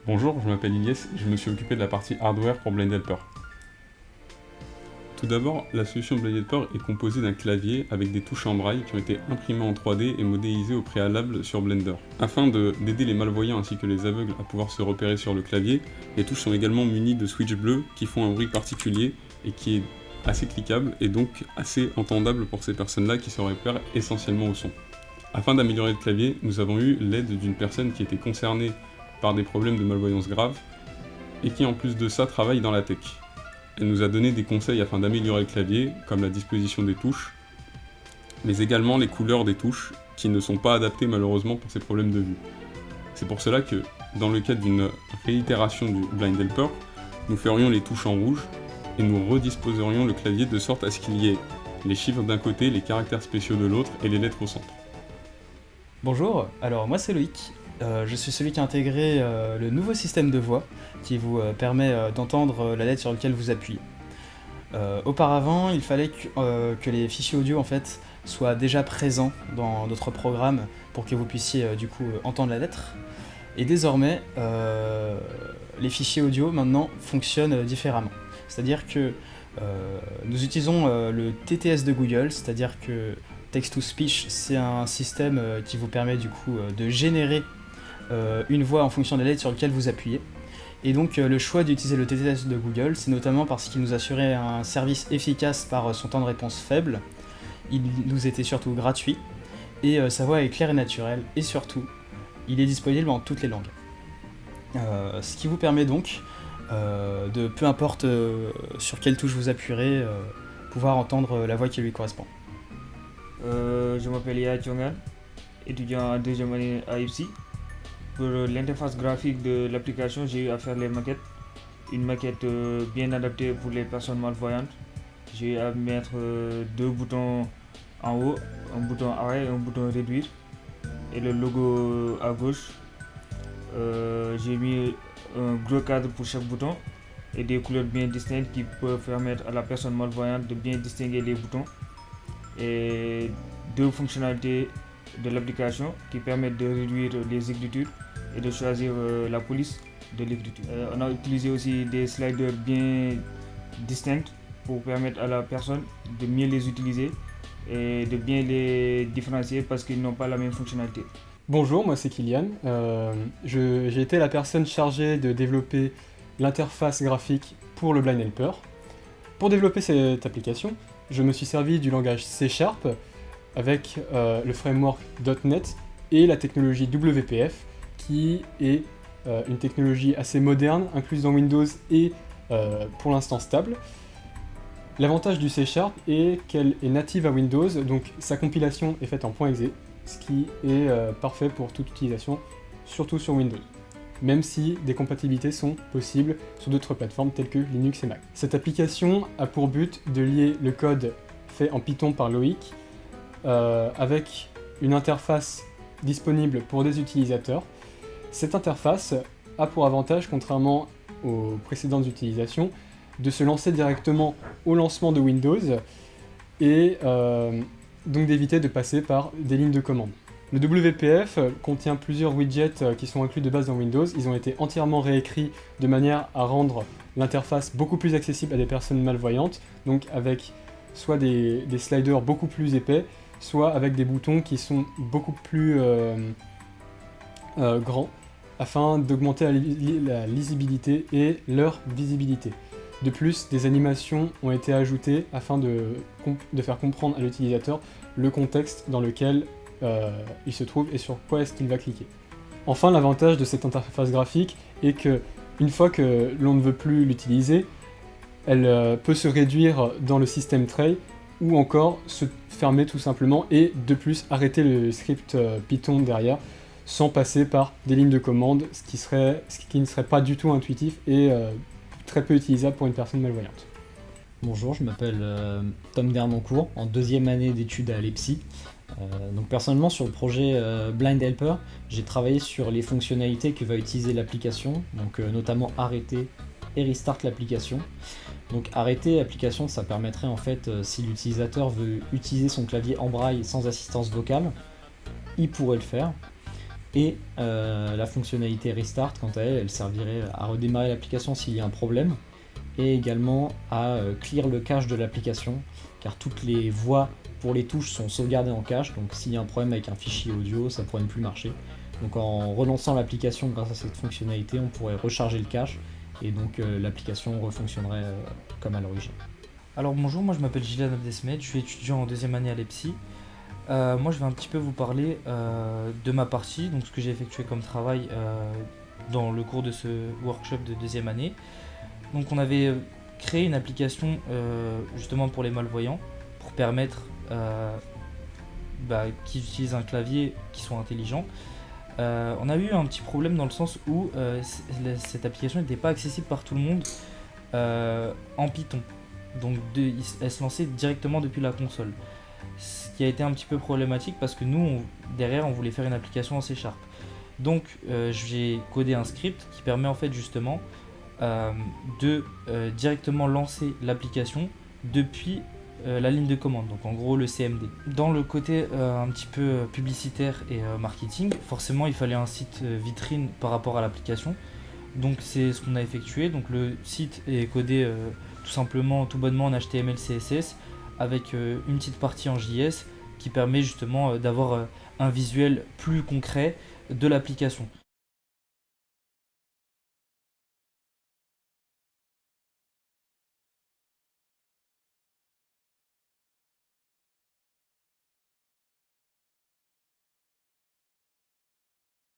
Bonjour, je m'appelle Ilyes et je me suis occupé de la partie hardware pour Blind Helper. Tout d'abord, la solution de Blind Helper est composée d'un clavier avec des touches en braille qui ont été imprimées en 3D et modélisées au préalable sur Blender. Afin d'aider les malvoyants ainsi que les aveugles à pouvoir se repérer sur le clavier, les touches sont également munies de switches bleus qui font un bruit particulier et qui est assez cliquable et donc assez entendable pour ces personnes-là qui se repèrent essentiellement au son. Afin d'améliorer le clavier, nous avons eu l'aide d'une personne qui était concernée par des problèmes de malvoyance graves et qui en plus de ça travaille dans la tech. Elle nous a donné des conseils afin d'améliorer le clavier, comme la disposition des touches, mais également les couleurs des touches qui ne sont pas adaptées malheureusement pour ces problèmes de vue. C'est pour cela que, dans le cadre d'une réitération du Blind Helper, nous ferions les touches en rouge et nous redisposerions le clavier de sorte à ce qu'il y ait les chiffres d'un côté, les caractères spéciaux de l'autre et les lettres au centre. Bonjour, alors moi c'est Loïc, je suis celui qui a intégré le nouveau système de voix qui vous permet d'entendre la lettre sur laquelle vous appuyez. Auparavant, il fallait que les fichiers audio en fait soient déjà présents dans notre programme pour que vous puissiez entendre la lettre. Et désormais, les fichiers audio maintenant fonctionnent différemment. C'est-à-dire que nous utilisons le TTS de Google, c'est-à-dire que Text-to-Speech, c'est un système qui vous permet de générer une voix en fonction des lettres sur lesquelles vous appuyez. Et donc le choix d'utiliser le TTS de Google, c'est notamment parce qu'il nous assurait un service efficace par son temps de réponse faible. Il nous était surtout gratuit et sa voix est claire et naturelle et surtout, il est disponible en toutes les langues. Ce qui vous permet donc de, peu importe sur quelle touche vous appuierez, pouvoir entendre la voix qui lui correspond. Je m'appelle Yaya Thiongan, étudiant en deuxième année à IPSI. Pour l'interface graphique de l'application, j'ai eu à faire les maquettes. Une maquette bien adaptée pour les personnes malvoyantes. J'ai eu à mettre deux boutons en haut, un bouton arrêt et un bouton réduire. Et le logo à gauche. J'ai mis un gros cadre pour chaque bouton et des couleurs bien distinctes qui peuvent permettre à la personne malvoyante de bien distinguer les boutons. Et deux fonctionnalités de l'application qui permettent de réduire les écritures et de choisir la police de l'écriture. On a utilisé aussi des sliders bien distincts pour permettre à la personne de mieux les utiliser et de bien les différencier parce qu'ils n'ont pas la même fonctionnalité. Bonjour, moi c'est Kylian. J'ai été la personne chargée de développer l'interface graphique pour le Blind Helper. Pour développer cette application, je me suis servi du langage C# avec le framework .NET et la technologie WPF qui est une technologie assez moderne, incluse dans Windows et pour l'instant stable. L'avantage du C# est qu'elle est native à Windows, donc sa compilation est faite en .exe, ce qui est parfait pour toute utilisation, surtout sur Windows, même si des compatibilités sont possibles sur d'autres plateformes telles que Linux et Mac. Cette application a pour but de lier le code fait en Python par Loïc avec une interface disponible pour des utilisateurs. Cette interface a pour avantage, contrairement aux précédentes utilisations, de se lancer directement au lancement de Windows et donc d'éviter de passer par des lignes de commande. Le WPF contient plusieurs widgets qui sont inclus de base dans Windows. Ils ont été entièrement réécrits de manière à rendre l'interface beaucoup plus accessible à des personnes malvoyantes, donc avec soit des sliders beaucoup plus épais, soit avec des boutons qui sont beaucoup plus grands, afin d'augmenter la lisibilité et leur visibilité. De plus, des animations ont été ajoutées afin de faire comprendre à l'utilisateur le contexte dans lequel il se trouve et sur quoi est-ce qu'il va cliquer. Enfin, l'avantage de cette interface graphique est que, une fois que l'on ne veut plus l'utiliser, elle peut se réduire dans le système tray ou encore se fermer tout simplement et de plus arrêter le script Python derrière sans passer par des lignes de commande, ce qui ne serait pas du tout intuitif et très peu utilisable pour une personne malvoyante. Bonjour, je m'appelle Tom Dernancourt, en deuxième année d'études à l'EPSI. Donc personnellement sur le projet Blind Helper, j'ai travaillé sur les fonctionnalités que va utiliser l'application, donc notamment arrêter et restart l'application. Donc arrêter l'application, ça permettrait en fait, si l'utilisateur veut utiliser son clavier en braille sans assistance vocale, il pourrait le faire. Et la fonctionnalité Restart, quant à elle, elle servirait à redémarrer l'application s'il y a un problème, et également à clear le cache de l'application, car toutes les voix pour les touches sont sauvegardées en cache, donc s'il y a un problème avec un fichier audio, ça pourrait ne plus marcher. Donc en relançant l'application grâce à cette fonctionnalité, on pourrait recharger le cache, et donc l'application refonctionnerait comme à l'origine. Alors bonjour, moi je m'appelle Gilad Abdesmed, je suis étudiant en deuxième année à l'EPSI. Moi je vais un petit peu vous parler de ma partie, donc ce que j'ai effectué comme travail dans le cours de ce workshop de deuxième année. Donc on avait créé une application justement pour les malvoyants, pour permettre qu'ils utilisent un clavier qui soit intelligent. On a eu un petit problème dans le sens où cette application n'était pas accessible par tout le monde en Python. Donc elle se lançait directement depuis la console. Ce qui a été un petit peu problématique parce que nous, derrière, on voulait faire une application en C#. Donc j'ai codé un script qui permet en fait justement de directement lancer l'application depuis la ligne de commande, donc en gros le CMD. Dans le côté un petit peu publicitaire et marketing, forcément il fallait un site vitrine par rapport à l'application. Donc c'est ce qu'on a effectué. Donc le site est codé tout bonnement en HTML CSS avec une petite partie en JS qui permet justement d'avoir un visuel plus concret de l'application.